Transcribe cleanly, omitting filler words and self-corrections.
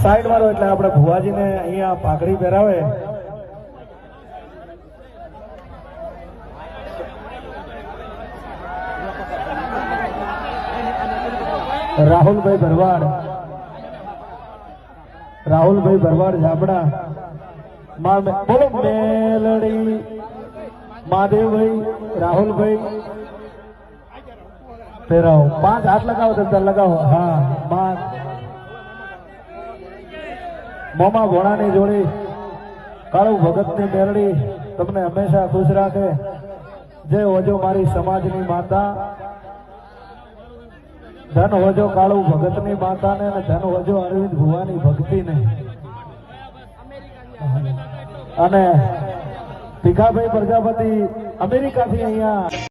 Side વાળો એટલે આપણે ભુવાજીને અહીંયા પાઘડી પહેરાવે. રાહુલભાઈ ભરવાડ ઝાપડા. બોલો મેલડી મહાદેવભાઈ રાહુલભાઈ પહેરાવો. 5 હાથ લગાવો તો લગાવો. હા મોમા ભોણાની જોડી કાળુ ભગતની મેલડી તમને હંમેશા ખુશ રાખે. જય હોજો મારી સમાજની માતા, ધન હોજો કાળુ ભગતની માતાને, અને ધન હોજો અરવિંદ ભુવાની ભક્તિને. અને ભીખાભાઈ પ્રજાપતિ અમેરિકાથી અહીંયા